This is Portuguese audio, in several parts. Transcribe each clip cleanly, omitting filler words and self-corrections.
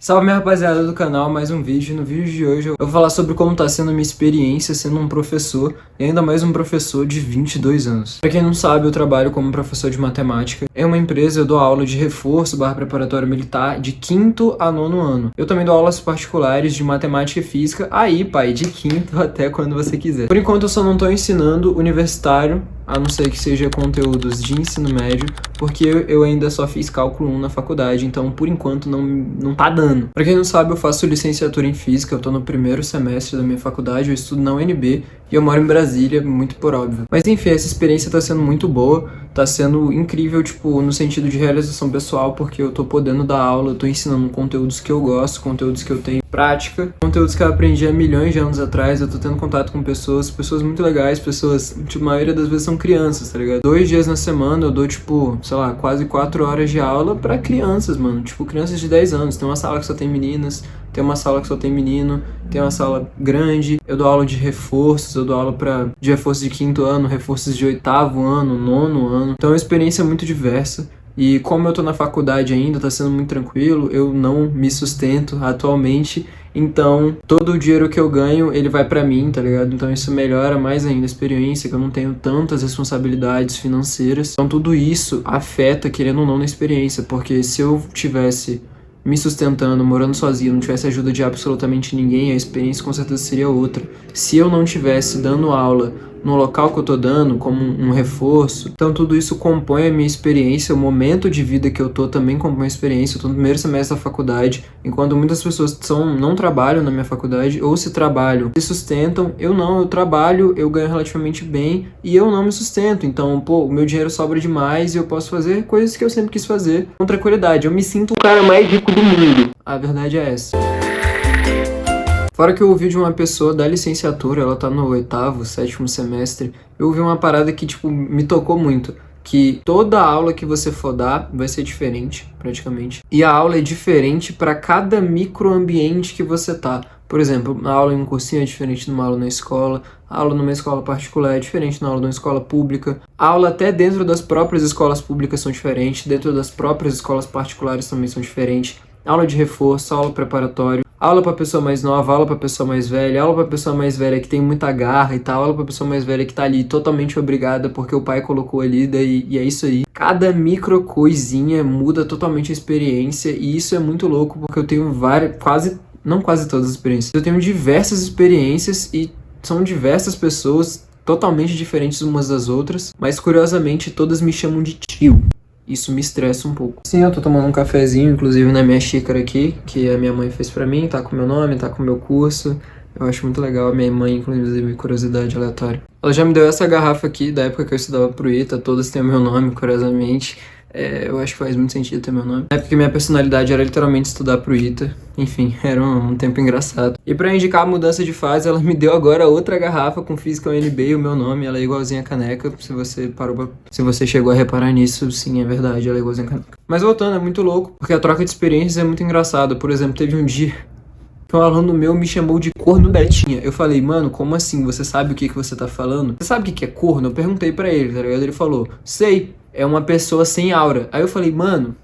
Salve minha rapaziada do canal, mais um vídeo. No vídeo de hoje eu vou falar sobre como tá sendo a minha experiência sendo um professor, e ainda mais um professor de 22 anos. Pra quem não sabe, eu trabalho como professor de matemática. Em uma empresa eu dou aula de reforço / preparatório militar de 5º a 9º ano. Eu também dou aulas particulares de matemática e física, aí pai, de 5º até quando você quiser. Por enquanto eu só não tô ensinando universitário, a não ser que seja conteúdos de ensino médio, porque eu ainda só fiz cálculo 1 na faculdade, então por enquanto não tá dando. Pra quem não sabe, eu faço licenciatura em física, eu tô no primeiro semestre da minha faculdade, eu estudo na UNB e eu moro em Brasília, muito por óbvio. Mas enfim, essa experiência tá sendo muito boa, tá sendo incrível, tipo, no sentido de realização pessoal, porque eu tô podendo dar aula, eu tô ensinando conteúdos que eu gosto, conteúdos que eu tenho prática, conteúdos que eu aprendi há milhões de anos atrás. Eu tô tendo contato com pessoas muito legais, pessoas, tipo, a maioria das vezes são crianças, tá ligado? 2 dias na semana eu dou, tipo, sei lá, quase 4 horas de aula pra crianças, mano, tipo, crianças de 10 anos, tem uma sala que só tem meninas, tem uma sala que só tem menino, tem uma sala grande, eu dou aula de reforços, eu dou aula de reforços de 5º ano, reforços de 8º ano, 9º ano, então é uma experiência muito diversa. E como eu tô na faculdade ainda, tá sendo muito tranquilo, eu não me sustento atualmente, então todo o dinheiro que eu ganho, ele vai pra mim, tá ligado? Então isso melhora mais ainda a experiência, que eu não tenho tantas responsabilidades financeiras. Então tudo isso afeta, querendo ou não, na experiência, porque se eu tivesse me sustentando, morando sozinho, não tivesse ajuda de absolutamente ninguém, a experiência com certeza seria outra. Se eu não tivesse dando aula no local que eu tô dando, como um reforço, então tudo isso compõe a minha experiência, o momento de vida que eu tô também compõe a experiência. Eu tô no primeiro semestre da faculdade, enquanto muitas pessoas não trabalham na minha faculdade, ou se trabalham, se sustentam. Eu trabalho, eu ganho relativamente bem, e eu não me sustento, então, pô, o meu dinheiro sobra demais e eu posso fazer coisas que eu sempre quis fazer com tranquilidade. Eu me sinto o cara mais rico do mundo. A verdade é essa. Fora que eu ouvi de uma pessoa da licenciatura, ela tá no 8º, 7º semestre, eu ouvi uma parada que, tipo, me tocou muito. Que toda aula que você for dar vai ser diferente, praticamente. E a aula é diferente para cada microambiente que você tá. Por exemplo, a aula em um cursinho é diferente de uma aula na escola, a aula numa escola particular é diferente da aula numa escola pública, a aula até dentro das próprias escolas públicas são diferentes, dentro das próprias escolas particulares também são diferentes. Aula de reforço, aula preparatório, aula pra pessoa mais nova, aula pra pessoa mais velha, aula pra pessoa mais velha que tem muita garra e tal, aula pra pessoa mais velha que tá ali totalmente obrigada porque o pai colocou ali, e é isso aí. Cada micro coisinha muda totalmente a experiência, e isso é muito louco porque eu tenho não quase todas as experiências, eu tenho diversas experiências e são diversas pessoas totalmente diferentes umas das outras, mas curiosamente todas me chamam de tio. Isso me estressa um pouco. Sim, eu tô tomando um cafezinho, inclusive na minha xícara aqui, que a minha mãe fez pra mim, tá com meu nome, tá com meu curso. Eu acho muito legal, a minha mãe, inclusive, curiosidade aleatória. Ela já me deu essa garrafa aqui, da época que eu estudava pro ITA, todas têm o meu nome, curiosamente. Eu acho que faz muito sentido ter meu nome. É porque minha personalidade era literalmente estudar pro ITA. Enfim, era um tempo engraçado. E pra indicar a mudança de fase, ela me deu agora outra garrafa com Física UNB e o meu nome. Ela é igualzinha a caneca. Se você chegou a reparar nisso, sim, é verdade, ela é igualzinha a caneca. Mas voltando, é muito louco, porque a troca de experiências é muito engraçada. Por exemplo, teve um dia que um aluno meu me chamou de corno Betinha. Eu falei, mano, como assim? Você sabe o que você tá falando? Você sabe o que é corno? Eu perguntei pra ele, tá ligado? Ele falou, sei. É uma pessoa sem aura. Aí eu falei, mano,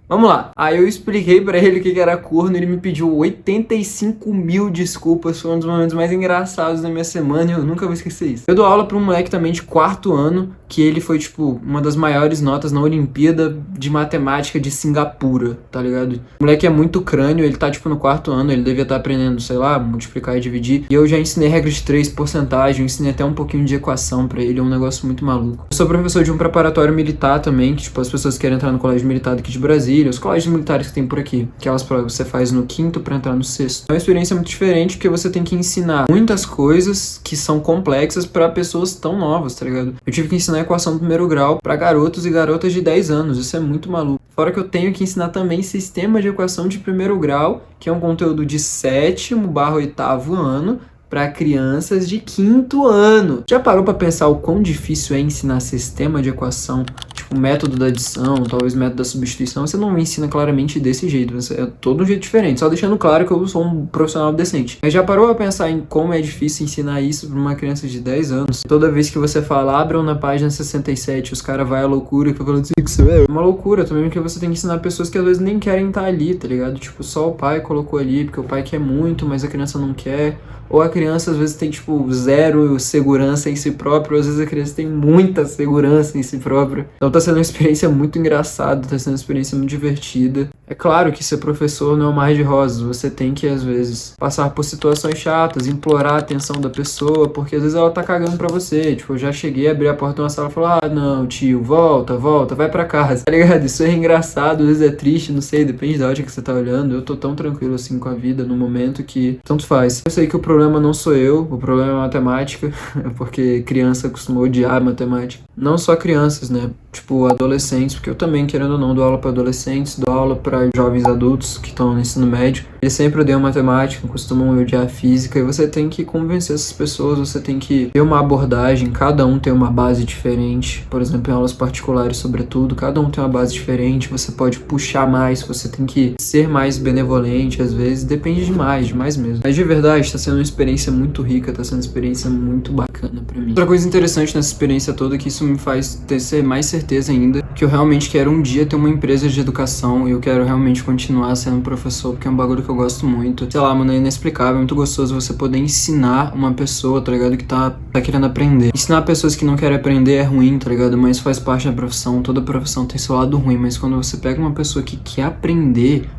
vamos lá. Aí eu expliquei pra ele o que era corno, ele me pediu 85 mil desculpas. Foi um dos momentos mais engraçados da minha semana e eu nunca vou esquecer isso. Eu dou aula pra um moleque também de 4º ano, que ele foi, tipo, uma das maiores notas na Olimpíada de Matemática de Singapura, tá ligado? O moleque é muito crânio, ele tá, tipo, no 4º ano, ele devia estar aprendendo, sei lá, multiplicar e dividir. E eu já ensinei regra de 3, porcentagem, eu ensinei até um pouquinho de equação pra ele, é um negócio muito maluco. Eu sou professor de um preparatório militar também, que, tipo, as pessoas querem entrar no colégio militar daqui de Brasília, os colégios militares que tem por aqui, aquelas provas que você faz no 5º pra entrar no 6º. É uma experiência muito diferente, porque você tem que ensinar muitas coisas que são complexas pra pessoas tão novas, tá ligado? Eu tive que ensinar equação do primeiro grau pra garotos e garotas de 10 anos, isso é muito maluco. Fora que eu tenho que ensinar também sistema de equação de primeiro grau, que é um conteúdo de 7º/8º ano, para crianças de 5º ano. Já parou pra pensar o quão difícil é ensinar sistema de equação, tipo, tipo, o método da adição, talvez o método da substituição, você não ensina claramente desse jeito, é todo um jeito diferente, só deixando claro que eu sou um profissional decente. Mas já parou a pensar em como é difícil ensinar isso pra uma criança de 10 anos? Toda vez que você fala, abram na página 67, os caras vão à loucura, que eu falo assim, que isso é uma loucura também, porque você tem que ensinar pessoas que às vezes nem querem estar ali, tá ligado? Tipo, só o pai colocou ali, porque o pai quer muito, mas a criança não quer. Ou a criança às vezes tem, tipo, zero segurança em si próprio, às vezes a criança tem muita segurança em si própria. Então tá sendo uma experiência muito engraçada, tá sendo uma experiência muito divertida. É claro que ser professor não é um mar de rosas, você tem que, às vezes, passar por situações chatas, implorar a atenção da pessoa, porque às vezes ela tá cagando pra você. Tipo, eu já cheguei a abrir a porta de uma sala e falar, ah, não, tio, volta, vai pra casa, tá ligado? Isso é engraçado, às vezes é triste, não sei, depende da ótica que você tá olhando. Eu tô tão tranquilo assim com a vida no momento que tanto faz. Eu sei que o problema não sou eu, o problema é a matemática, porque criança costuma odiar matemática. Não só crianças, né? Tipo, adolescentes, porque eu também, querendo ou não, dou aula pra adolescentes, dou aula pra jovens adultos que estão no ensino médio. Eles sempre odeiam matemática, costumam odiar física, e você tem que convencer essas pessoas, você tem que ter uma abordagem, cada um tem uma base diferente. Por exemplo, em aulas particulares, sobretudo, cada um tem uma base diferente, você pode puxar mais, você tem que ser mais benevolente, às vezes, depende demais mesmo. Mas de verdade, tá sendo uma experiência muito rica, tá sendo uma experiência muito bacana pra mim. Outra coisa interessante nessa experiência toda é que isso me faz ter mais certeza ainda que eu realmente quero um dia ter uma empresa de educação e eu quero realmente continuar sendo professor, porque é um bagulho que eu gosto muito. Sei lá, mano, é inexplicável, é muito gostoso você poder ensinar uma pessoa, tá ligado, que tá querendo aprender. Ensinar pessoas que não querem aprender é ruim, tá ligado, mas faz parte da profissão, toda profissão tem seu lado ruim, mas quando você pega uma pessoa que quer aprender,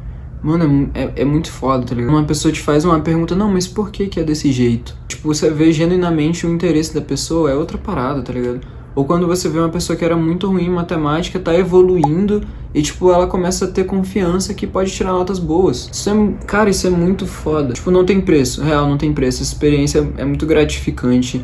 mano, é muito foda, tá ligado? Uma pessoa te faz uma pergunta, não, mas por que é desse jeito? Tipo, você vê genuinamente o interesse da pessoa, é outra parada, tá ligado? Ou quando você vê uma pessoa que era muito ruim em matemática, tá evoluindo e, tipo, ela começa a ter confiança que pode tirar notas boas. Cara, isso é muito foda. Tipo, não tem preço, real, não tem preço. Essa experiência é muito gratificante.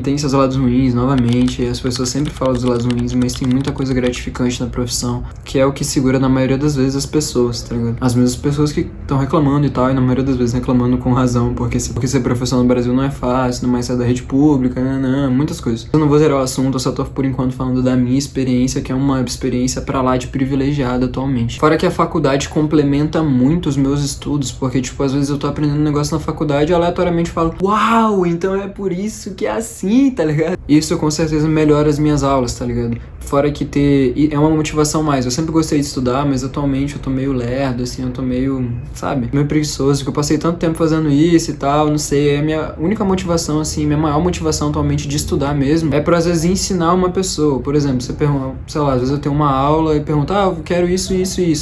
Tem seus lados ruins, novamente, as pessoas sempre falam dos lados ruins, mas tem muita coisa gratificante na profissão, que é o que segura na maioria das vezes as pessoas, tá ligado? As mesmas pessoas que estão reclamando e tal, e na maioria das vezes reclamando com razão, porque ser professor no Brasil não é fácil, não mais sai da rede pública, muitas coisas. Eu não vou zerar o assunto, eu só tô por enquanto falando da minha experiência, que é uma experiência pra lá de privilegiada atualmente. Fora que a faculdade complementa muito os meus estudos, porque, tipo, às vezes eu tô aprendendo um negócio na faculdade e aleatoriamente falo, uau, então é por isso que é assim, tá ligado? Isso com certeza melhora as minhas aulas, tá ligado? Fora que é uma motivação mais. Eu sempre gostei de estudar, mas atualmente eu tô meio lerdo, assim, eu tô meio, sabe, meio preguiçoso, porque eu passei tanto tempo fazendo isso e tal, não sei, é a minha única motivação, assim, minha maior motivação atualmente de estudar mesmo, é pra às vezes ensinar uma pessoa. Por exemplo, você pergunta, sei lá, às vezes eu tenho uma aula e pergunto, eu quero isso,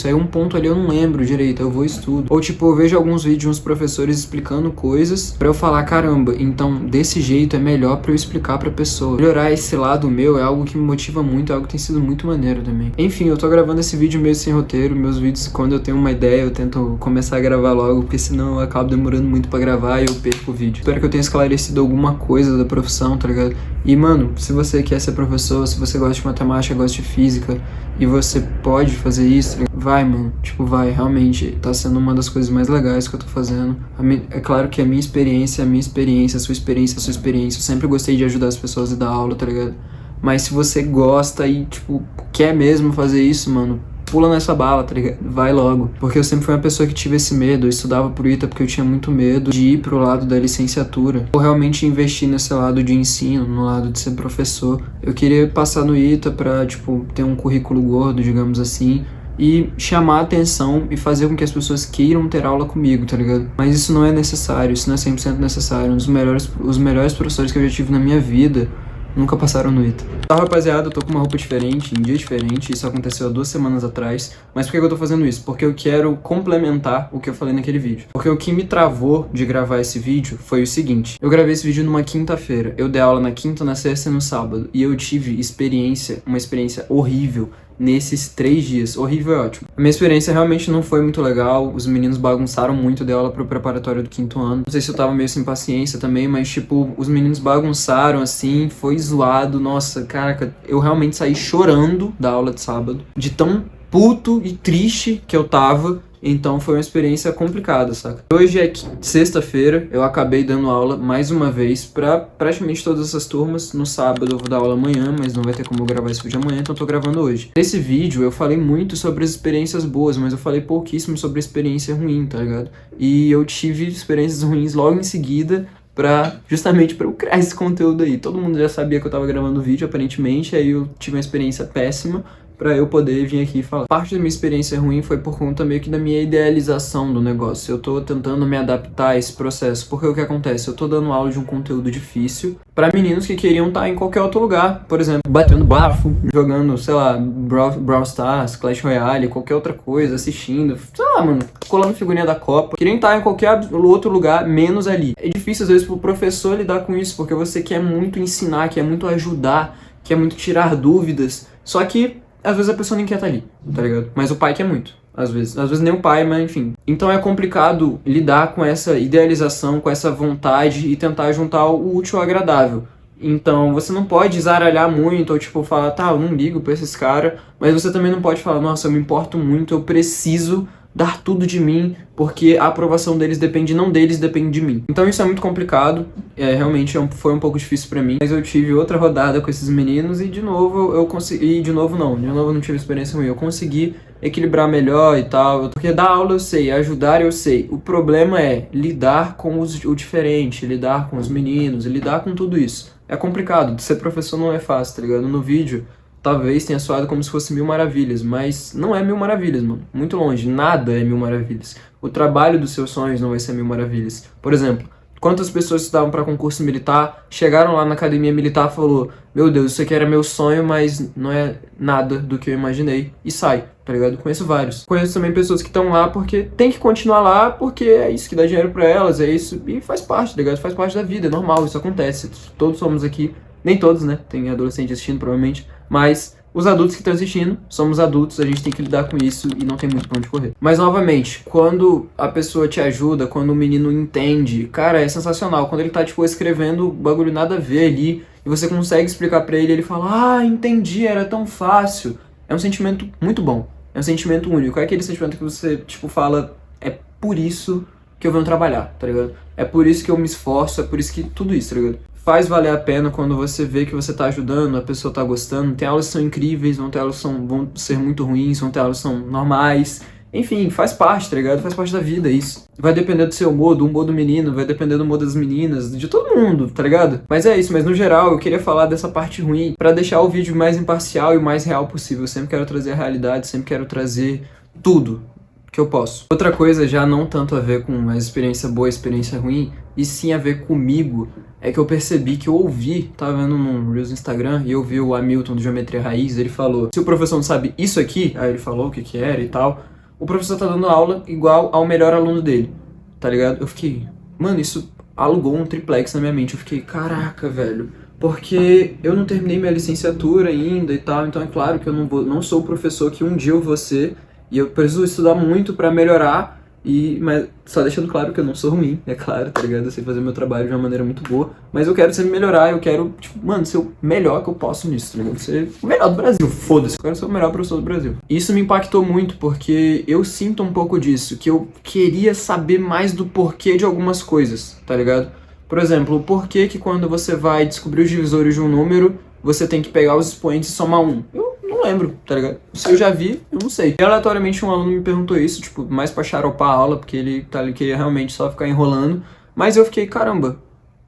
aí um ponto ali eu não lembro direito, eu vou e estudo. Ou tipo, eu vejo alguns vídeos de uns professores explicando coisas pra eu falar, caramba, então desse jeito é melhor pra eu explicar pra pessoa. Melhorar esse lado meu é algo que me motiva muito, é algo que tem sido muito maneiro também. Enfim, eu tô gravando esse vídeo meio sem roteiro. Meus vídeos, quando eu tenho uma ideia, eu tento começar a gravar logo, porque senão eu acabo demorando muito pra gravar e eu perco o vídeo. Espero que eu tenha esclarecido alguma coisa da profissão, tá ligado? E, mano, se você quer ser professor, se você gosta de matemática, gosta de física, e você pode fazer isso, vai, mano. Tipo, vai, realmente, tá sendo uma das coisas mais legais que eu tô fazendo. É claro que a minha experiência, a sua experiência, Eu sempre gostei de ajudar as pessoas e dar aula, tá ligado? Mas se você gosta e, tipo, quer mesmo fazer isso, mano, pula nessa bala, tá ligado? Vai logo. Porque eu sempre fui uma pessoa que tive esse medo. Eu estudava pro ITA porque eu tinha muito medo de ir pro lado da licenciatura. Ou realmente investir nesse lado de ensino, no lado de ser professor. Eu queria passar no ITA pra, tipo, ter um currículo gordo, digamos assim, e chamar a atenção e fazer com que as pessoas queiram ter aula comigo, tá ligado? Mas isso não é necessário, isso não é 100% necessário. Os melhores professores que eu já tive na minha vida nunca passaram no ITA. Tá, rapaziada, eu tô com uma roupa diferente, em dia diferente, isso aconteceu há 2 semanas atrás. Mas por que eu tô fazendo isso? Porque eu quero complementar o que eu falei naquele vídeo. Porque o que me travou de gravar esse vídeo foi o seguinte: eu gravei esse vídeo numa quinta-feira, eu dei aula na quinta, na sexta e no sábado, e eu tive uma experiência horrível nesses 3 dias. Horrível é ótimo. A minha experiência realmente não foi muito legal, os meninos bagunçaram muito, dei aula pro preparatório do 5º ano. Não sei se eu tava meio sem paciência também, mas tipo, os meninos bagunçaram assim, foi zoado. Nossa, caraca, eu realmente saí chorando da aula de sábado, de tão puto e triste que eu tava. Então foi uma experiência complicada, saca? Hoje é sexta-feira, eu acabei dando aula mais uma vez pra praticamente todas essas turmas. No sábado eu vou dar aula amanhã, mas não vai ter como eu gravar esse vídeo amanhã, então eu tô gravando hoje. Nesse vídeo eu falei muito sobre as experiências boas, mas eu falei pouquíssimo sobre a experiência ruim, tá ligado? E eu tive experiências ruins logo em seguida, justamente pra eu criar esse conteúdo aí. Todo mundo já sabia que eu tava gravando o vídeo, aparentemente, aí eu tive uma experiência péssima pra eu poder vir aqui e falar. Parte da minha experiência ruim foi por conta meio que da minha idealização do negócio. Eu tô tentando me adaptar a esse processo, porque o que acontece? Eu tô dando aula de um conteúdo difícil pra meninos que queriam estar em qualquer outro lugar. Por exemplo, batendo bafo, jogando, sei lá, Brawl Stars, Clash Royale, qualquer outra coisa, assistindo, sei lá, mano, colando figurinha da Copa. Queriam estar em qualquer outro lugar, menos ali. É difícil às vezes pro professor lidar com isso, porque você quer muito ensinar, quer muito ajudar, quer muito tirar dúvidas, só que às vezes a pessoa nem quer estar ali, tá ligado? Mas o pai quer muito, às vezes nem o pai, mas enfim. Então é complicado lidar com essa idealização, com essa vontade e tentar juntar o útil ao agradável. Então você não pode zaralhar muito ou tipo falar, tá, eu não ligo pra esses caras, mas você também não pode falar, nossa, eu me importo muito, eu preciso dar tudo de mim, porque a aprovação deles depende, não deles, depende de mim. Então isso é muito complicado, realmente foi um pouco difícil pra mim, mas eu tive outra rodada com esses meninos e de novo eu consegui, de novo não tive experiência ruim, eu consegui equilibrar melhor e tal, porque dar aula eu sei, ajudar eu sei, o problema é lidar com o diferente, lidar com os meninos, lidar com tudo isso. É complicado, ser professor não é fácil, tá ligado? No vídeo talvez tenha soado como se fosse mil maravilhas, mas não é mil maravilhas, mano. Muito longe, nada é mil maravilhas. O trabalho dos seus sonhos não vai ser mil maravilhas. Por exemplo, quantas pessoas estudavam para concurso militar, chegaram lá na academia militar e falou, meu Deus, isso aqui era meu sonho, mas não é nada do que eu imaginei, e sai, tá ligado? Conheço vários. Conheço também pessoas que estão lá porque tem que continuar lá, porque é isso que dá dinheiro para elas, é isso, e faz parte, tá ligado? Faz parte da vida, é normal, isso acontece. Todos somos aqui, nem todos, né? Tem adolescente assistindo, provavelmente, mas os adultos que estão assistindo, somos adultos, a gente tem que lidar com isso e não tem muito pra onde correr. Mas, novamente, quando a pessoa te ajuda, quando o menino entende, cara, é sensacional. Quando ele tá, tipo, escrevendo bagulho nada a ver ali, e você consegue explicar pra ele, ele fala, ah, entendi, era tão fácil. É um sentimento muito bom, é um sentimento único. É aquele sentimento que você, tipo, fala, é por isso que eu venho trabalhar, tá ligado? É por isso que eu me esforço, é por isso que tudo isso, tá ligado? Faz valer a pena quando você vê que você tá ajudando, a pessoa tá gostando. Tem aulas que são incríveis, vão ter aulas que vão ser muito ruins, vão ter aulas que são normais. Enfim, faz parte, tá ligado? Faz parte da vida isso. Vai depender do seu humor, do humor do menino, vai depender do humor das meninas, de todo mundo, tá ligado? Mas é isso, mas no geral eu queria falar dessa parte ruim pra deixar o vídeo mais imparcial e o mais real possível. Eu sempre quero trazer a realidade, sempre quero trazer tudo que eu posso. Outra coisa já não tanto a ver com a experiência boa, a experiência ruim, e sim a ver comigo, é que eu percebi que eu ouvi, tava vendo num Reels do Instagram, e eu vi o Hamilton do Geometria Raiz, ele falou, se o professor não sabe isso aqui, aí ele falou o que que era e tal, o professor tá dando aula igual ao melhor aluno dele, tá ligado? Eu fiquei, mano, isso alugou um triplex na minha mente, eu fiquei, caraca, velho, porque eu não terminei minha licenciatura ainda e tal, então é claro que eu não sou o professor que um dia eu vou ser, e eu preciso estudar muito pra melhorar, mas só deixando claro que eu não sou ruim, é claro, tá ligado? Eu sei fazer meu trabalho de uma maneira muito boa, mas eu quero sempre melhorar, eu quero, tipo, mano, ser o melhor que eu posso nisso, tá ligado? Ser o melhor do Brasil, foda-se, eu quero ser o melhor professor do Brasil. Isso me impactou muito, porque eu sinto um pouco disso, que eu queria saber mais do porquê de algumas coisas, tá ligado? Por exemplo, o porquê que quando você vai descobrir os divisores de um número, você tem que pegar os expoentes e somar um. Eu não lembro, tá ligado? Se eu já vi, eu não sei. E aleatoriamente um aluno me perguntou isso, tipo, mais pra xaropar a aula, porque ele queria realmente só ficar enrolando. Mas eu fiquei, caramba,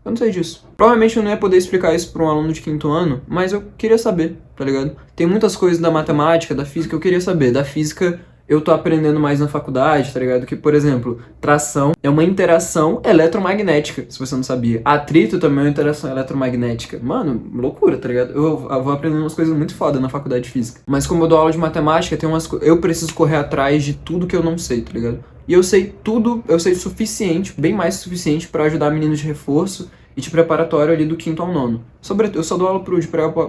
eu não sei disso. Provavelmente eu não ia poder explicar isso pra um aluno de 5º ano, mas eu queria saber, tá ligado? Tem muitas coisas da matemática, da física, que eu queria saber. Da física eu tô aprendendo mais na faculdade, tá ligado? Que, por exemplo, tração é uma interação eletromagnética, se você não sabia. Atrito também é uma interação eletromagnética. Mano, loucura, tá ligado? Eu vou aprendendo umas coisas muito foda na faculdade de física. Mas como eu dou aula de matemática, tem eu preciso correr atrás de tudo que eu não sei, tá ligado? E eu sei tudo, eu sei o suficiente, bem mais suficiente pra ajudar meninos de reforço e de preparatório ali do 5º ao 9º. Eu só dou aula de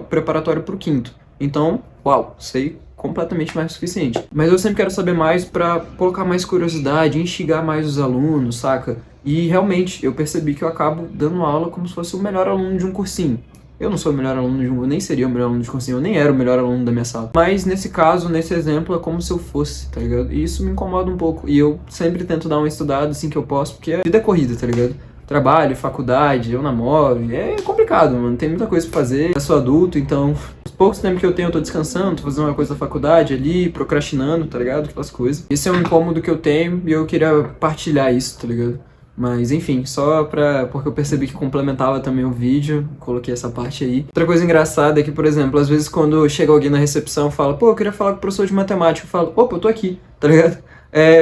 preparatório pro 5º. Então, uau, sei completamente mais suficiente. Mas eu sempre quero saber mais pra colocar mais curiosidade, instigar mais os alunos, saca? E realmente, eu percebi que eu acabo dando aula como se fosse o melhor aluno de um cursinho. Eu não sou o melhor aluno de um, eu nem seria o melhor aluno de cursinho, eu nem era o melhor aluno da minha sala. Mas nesse caso, nesse exemplo, é como se eu fosse, tá ligado? E isso me incomoda um pouco. E eu sempre tento dar uma estudada assim que eu posso, porque a vida é corrida, tá ligado? Trabalho, faculdade, eu namoro, é complicado, mano. Tem muita coisa pra fazer. Eu sou adulto, então os poucos tempos que eu tenho eu tô descansando, tô fazendo uma coisa da faculdade ali, procrastinando, tá ligado? Aquelas coisas. Esse é um incômodo que eu tenho e eu queria partilhar isso, tá ligado? Mas enfim, porque eu percebi que complementava também o vídeo, coloquei essa parte aí. Outra coisa engraçada é que, por exemplo, às vezes quando chega alguém na recepção e fala, pô, eu queria falar com o professor de matemática, eu falo, opa, eu tô aqui, tá ligado?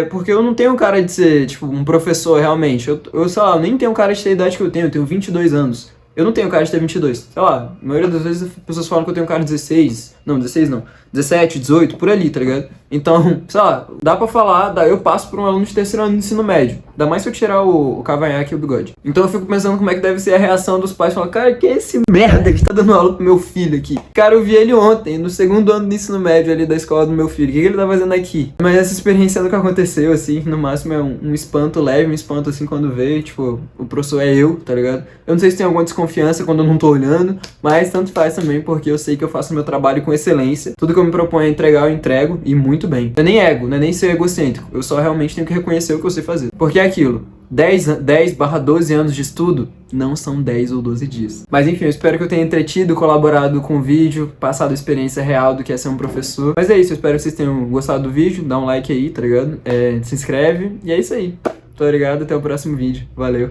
Porque eu não tenho cara de ser, tipo, um professor realmente. Eu sei lá, eu nem tenho cara de ter a idade que eu tenho 22 anos. Eu não tenho cara de ter 22. Sei lá, a maioria das vezes as pessoas falam que eu tenho cara de 16. Não, 16 não. 17, 18, por ali, tá ligado? Então, sei lá, dá pra falar, eu passo por um aluno de terceiro ano de ensino médio. Ainda mais se eu tirar o cavanhaque e o bigode. Então eu fico pensando como é que deve ser a reação dos pais. Falar, cara, que é esse merda que tá dando aula pro meu filho aqui? Cara, eu vi ele ontem, no segundo ano de ensino médio ali da escola do meu filho. O que ele tá fazendo aqui? Mas essa experiência nunca aconteceu, assim. No máximo é um espanto leve, um espanto assim quando veio. Tipo, o professor é eu, tá ligado? Eu não sei se tem alguma desconfiança quando eu não tô olhando. Mas tanto faz também, porque eu sei que eu faço meu trabalho com excelência. Tudo que eu me proponho a entregar, eu entrego. E muito bem. Não é nem ego, não é nem ser egocêntrico. Eu só realmente tenho que reconhecer o que eu sei fazer. Porque é aquilo. 10/12 anos de estudo não são 10 ou 12 dias. Mas enfim, eu espero que eu tenha entretido, colaborado com o vídeo, passado a experiência real do que é ser um professor. Mas é isso, eu espero que vocês tenham gostado do vídeo. Dá um like aí, tá ligado? Se inscreve. E é isso aí. Muito obrigado, até o próximo vídeo. Valeu.